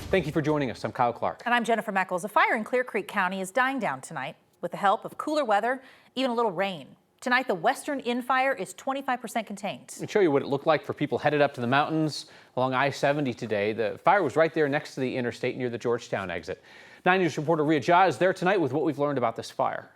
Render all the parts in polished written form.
Thank you for joining us. I'm Kyle Clark. And I'm Jennifer Meckles. A fire in Clear Creek County is dying down tonight with the help of cooler weather, even a little rain. Tonight, the western end fire is 25% contained. Let me show you what it looked like for people headed up to the mountains along I-70 today. The fire was right there next to the interstate near the Georgetown exit. 9 News reporter Ria Jha is there tonight with what we've learned about this fire.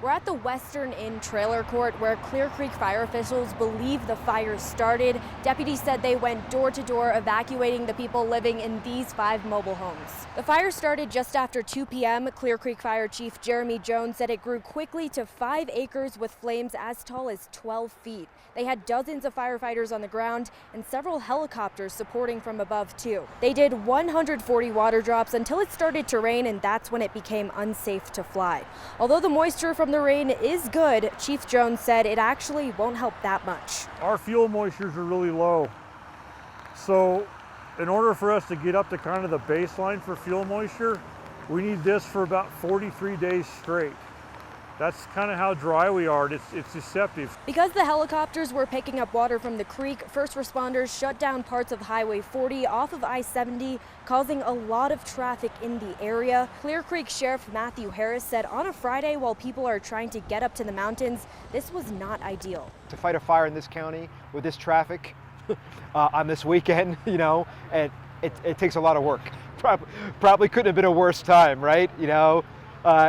We're at the Western Inn trailer court where Clear Creek fire officials believe the fire started. Deputies said they went door to door evacuating the people living in these 5 mobile homes. The fire started just after 2 p.m. Clear Creek Fire Chief Jeremy Jones said it grew quickly to 5 acres with flames as tall as 12 feet. They had dozens of firefighters on the ground and several helicopters supporting from above too. They did 140 water drops until it started to rain, and that's when it became unsafe to fly. Although the moisture from the rain is good, Chief Jones said it actually won't help that much. Our fuel moistures are really low. So in order for us to get up to kind of the baseline for fuel moisture, we need this for about 43 days straight. That's kind of how dry we are. It's deceptive. Because the helicopters were picking up water from the creek, first responders shut down parts of Highway 40 off of I-70, causing a lot of traffic in the area. Clear Creek Sheriff Matthew Harris said on a Friday, while people are trying to get up to the mountains, this was not ideal. To fight a fire in this county with this traffic on this weekend, you know, and it takes a lot of work. Probably couldn't have been a worse time, right? You know,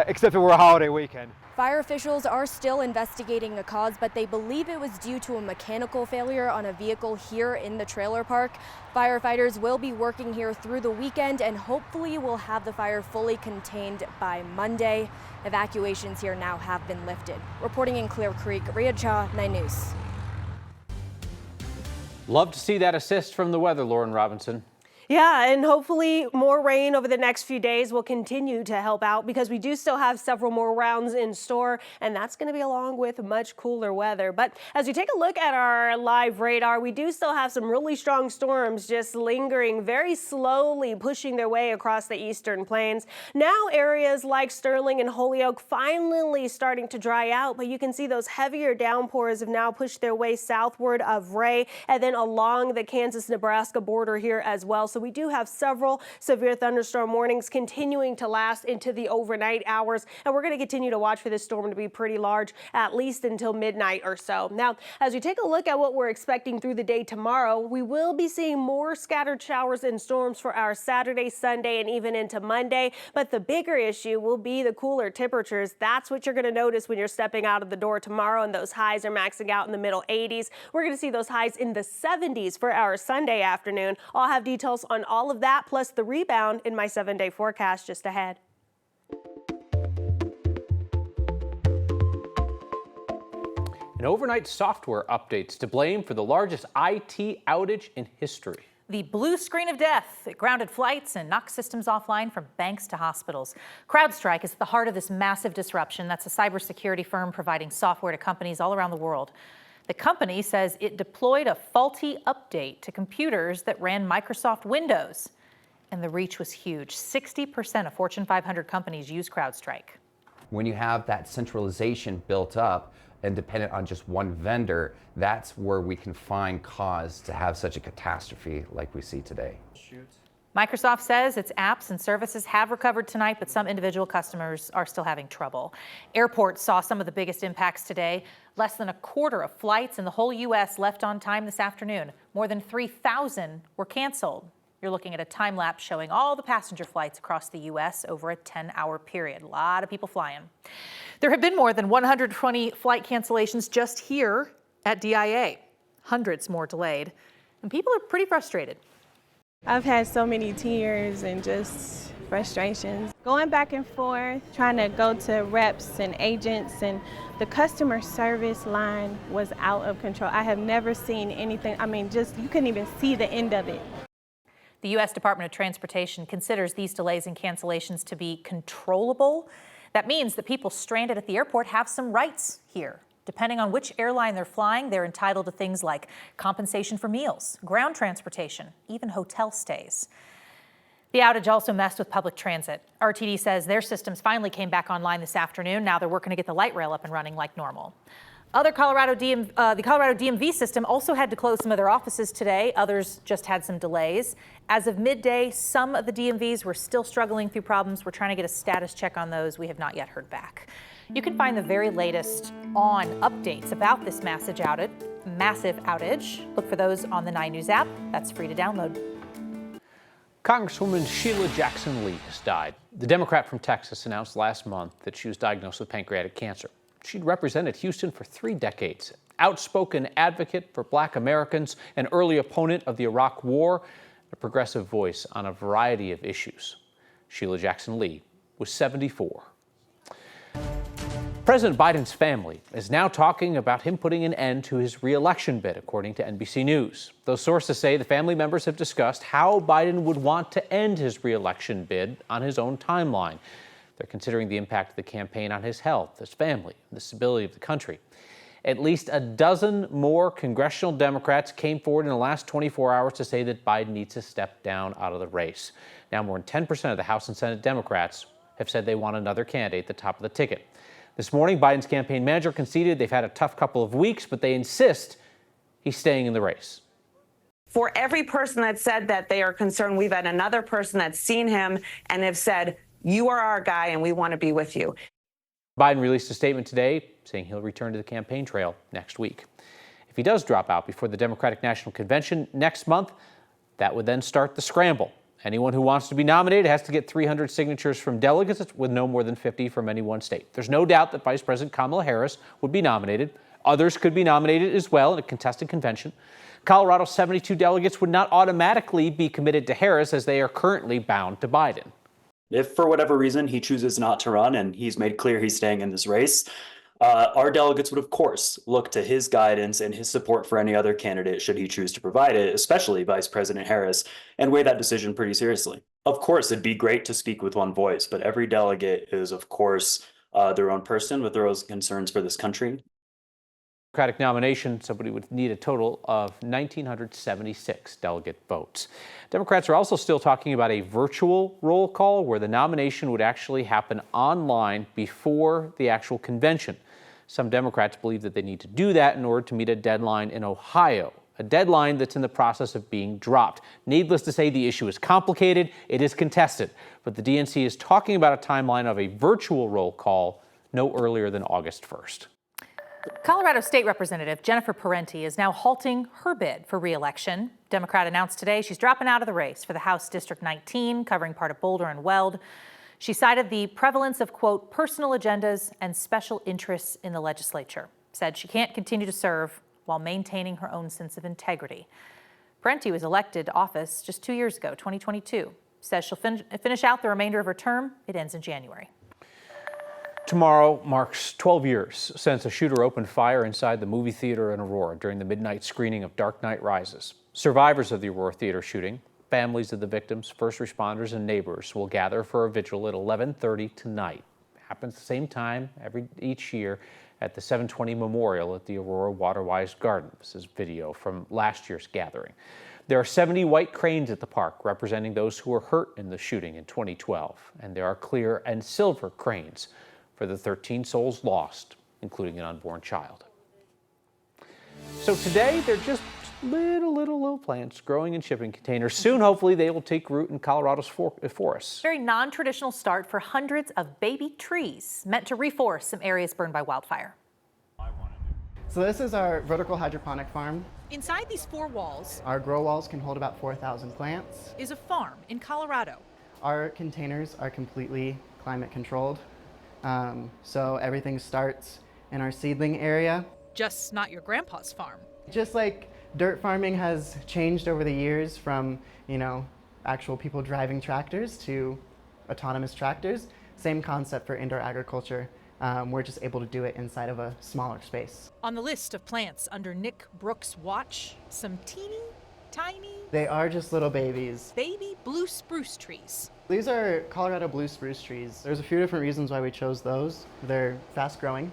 except it were a holiday weekend. Fire officials are still investigating the cause, but they believe it was due to a mechanical failure on a vehicle here in the trailer park. Firefighters will be working here through the weekend and hopefully will have the fire fully contained by Monday. Evacuations here now have been lifted. Reporting in Clear Creek, Ria Jha, 9 News. Love to see that assist from the weather, Lauren Robinson. Yeah, and hopefully more rain over the next few days will continue to help out because we do still have several more rounds in store, and that's going to be along with much cooler weather. But as we take a look at our live radar, we do still have some really strong storms just lingering very slowly, pushing their way across the eastern plains. Now areas like Sterling and Holyoke finally starting to dry out, but you can see those heavier downpours have now pushed their way southward of Ray and then along the Kansas-Nebraska border here as well. So we do have several severe thunderstorm warnings continuing to last into the overnight hours, and we're going to continue to watch for this storm to be pretty large, at least until midnight or so. Now, as we take a look at what we're expecting through the day tomorrow, we will be seeing more scattered showers and storms for our Saturday, Sunday, and even into Monday. But the bigger issue will be the cooler temperatures. That's what you're going to notice when you're stepping out of the door tomorrow, and those highs are maxing out in the middle 80s. We're going to see those highs in the 70s for our Sunday afternoon. I'll have details on all of that, plus the rebound in my 7-day forecast just ahead. An overnight software updates to blame for the largest IT outage in history. The blue screen of death. It grounded flights and knocked systems offline from banks to hospitals. CrowdStrike is at the heart of this massive disruption. That's a cybersecurity firm providing software to companies all around the world. The company says it deployed a faulty update to computers that ran Microsoft Windows, and the reach was huge. 60% of Fortune 500 companies use CrowdStrike. When you have that centralization built up and dependent on just one vendor, that's where we can find cause to have such a catastrophe like we see today. Microsoft says its apps and services have recovered tonight, but some individual customers are still having trouble. Airports saw some of the biggest impacts today. Less than a quarter of flights in the whole U.S. left on time this afternoon. More than 3,000 were canceled. You're looking at a time lapse showing all the passenger flights across the U.S. over a 10-hour period. A lot of people flying. There have been more than 120 flight cancellations just here at DIA. Hundreds more delayed. And people are pretty frustrated. I've had so many tears and just frustrations. Going back and forth, trying to go to reps and agents, and the customer service line was out of control. I have never seen anything. I mean, just you couldn't even see the end of it. The U.S. Department of Transportation considers these delays and cancellations to be controllable. That means that people stranded at the airport have some rights here. Depending on which airline they're flying, they're entitled to things like compensation for meals, ground transportation, even hotel stays. The outage also messed with public transit. RTD says their systems finally came back online this afternoon. Now they're working to get the light rail up and running like normal. The Colorado DMV system also had to close some of their offices today. Others just had some delays. As of midday, some of the DMVs were still struggling through problems. We're trying to get a status check on those. We have not yet heard back. You can find the very latest on updates about this massive outage. Look for those on the 9 News app. That's free to download. Congresswoman Sheila Jackson Lee has died. The Democrat from Texas announced last month that she was diagnosed with pancreatic cancer. She'd represented Houston for 3 decades, outspoken advocate for Black Americans, an early opponent of the Iraq War, a progressive voice on a variety of issues. Sheila Jackson Lee was 74. President Biden's family is now talking about him putting an end to his re-election bid, according to NBC News. Those sources say the family members have discussed how Biden would want to end his re-election bid on his own timeline. They're considering the impact of the campaign on his health, his family, and the stability of the country. At least a dozen more congressional Democrats came forward in the last 24 hours to say that Biden needs to step down out of the race. Now, more than 10% of the House and Senate Democrats have said they want another candidate at the top of the ticket. This morning, Biden's campaign manager conceded they've had a tough couple of weeks, but they insist he's staying in the race. For every person that said that they are concerned, we've had another person that's seen him and have said, you are our guy and we want to be with you. Biden released a statement today saying he'll return to the campaign trail next week. If he does drop out before the Democratic National Convention next month, that would then start the scramble. Anyone who wants to be nominated has to get 300 signatures from delegates with no more than 50 from any one state. There's no doubt that Vice President Kamala Harris would be nominated. Others could be nominated as well in a contested convention. Colorado's 72 delegates would not automatically be committed to Harris, as they are currently bound to Biden. If for whatever reason he chooses not to run and he's made clear he's staying in this race, our delegates would, of course, look to his guidance and his support for any other candidate should he choose to provide it, especially Vice President Harris, and weigh that decision pretty seriously. Of course, it'd be great to speak with one voice, but every delegate is, of course, their own person with their own concerns for this country. Democratic nomination, somebody would need a total of 1,976 delegate votes. Democrats are also still talking about a virtual roll call where the nomination would actually happen online before the actual convention. Some Democrats believe that they need to do that in order to meet a deadline in Ohio, a deadline that's in the process of being dropped. Needless to say, the issue is complicated, it is contested, but the DNC is talking about a timeline of a virtual roll call no earlier than August 1st. Colorado State Representative Jennifer Parenti is now halting her bid for re-election. Democrat announced today she's dropping out of the race for the House District 19, covering part of Boulder and Weld. She cited the prevalence of, quote, personal agendas and special interests in the legislature. Said she can't continue to serve while maintaining her own sense of integrity. Parenti was elected to office just 2 years ago, 2022. Says she'll finish out the remainder of her term. It ends in January. Tomorrow marks 12 years since a shooter opened fire inside the movie theater in Aurora during the midnight screening of Dark Knight Rises. Survivors of the Aurora theater shooting, families of the victims, first responders, and neighbors will gather for a vigil at 11:30 tonight. It happens at the same time each year at the 720 Memorial at the Aurora Waterwise Garden. This is video from last year's gathering. There are 70 white cranes at the park representing those who were hurt in the shooting in 2012, and there are clear and silver cranes for the 13 souls lost, including an unborn child. So today, they're just little plants growing in shipping containers. Soon, hopefully, they will take root in Colorado's forests. Very non-traditional start for hundreds of baby trees meant to reforest some areas burned by wildfire. So this is our vertical hydroponic farm. Inside these 4 walls, Our grow walls can hold about 4,000 plants. is a farm in Colorado. Our containers are completely climate controlled. So everything starts in our seedling area. Just not your grandpa's farm. Just like dirt farming has changed over the years from, actual people driving tractors to autonomous tractors, same concept for indoor agriculture. We're just able to do it inside of a smaller space. On the list of plants under Nick Brooks' watch, some teeny tiny They are just little babies. baby blue spruce trees. These are Colorado blue spruce trees. There's a few different reasons why we chose those. They're fast growing,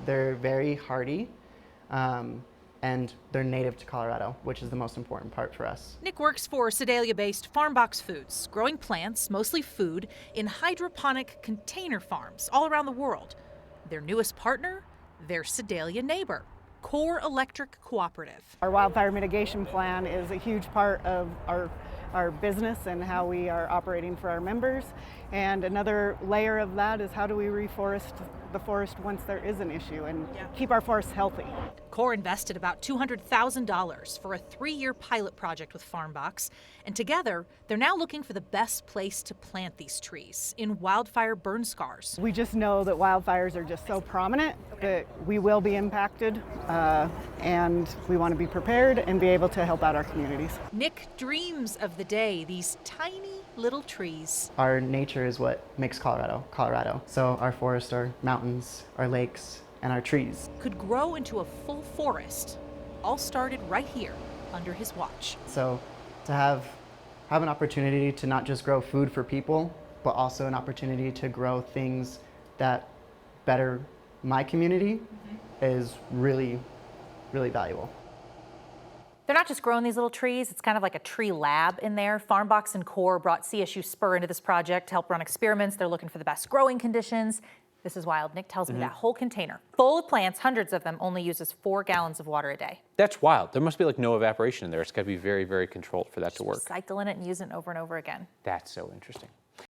they're very hardy, and they're native to Colorado, which is the most important part for us. Nick works for Sedalia-based Farmbox Foods, growing plants, mostly food, in hydroponic container farms all around the world. Their newest partner, their Sedalia neighbor, Core Electric Cooperative. Our wildfire mitigation plan is a huge part of our business and how we are operating for our members. And another layer of that is how do we reforest the forest once there is an issue and keep our forests healthy. Core invested about $200,000 for a 3-year pilot project with Farmbox, and together they're now looking for the best place to plant these trees in wildfire burn scars. We just know that wildfires are just so prominent that we will be impacted, and we want to be prepared and be able to help out our communities. Nick dreams of the day these tiny little trees. Our nature is what makes Colorado, Colorado. So our forests, our mountains, our lakes, and our trees Could grow into a full forest, all started right here under his watch. So to have an opportunity to not just grow food for people, but also an opportunity to grow things that better my community is really, really valuable. They're not just growing these little trees, it's kind of like a tree lab in there. Farmbox and Core brought CSU Spur into this project to help run experiments. They're looking for the best growing conditions. This is wild. Nick tells me that whole container full of plants, hundreds of them, only uses 4 gallons of water a day. That's wild. There must be like no evaporation in there. It's got to be very, very controlled for that to work. Recycling it and using it over and over again. That's so interesting.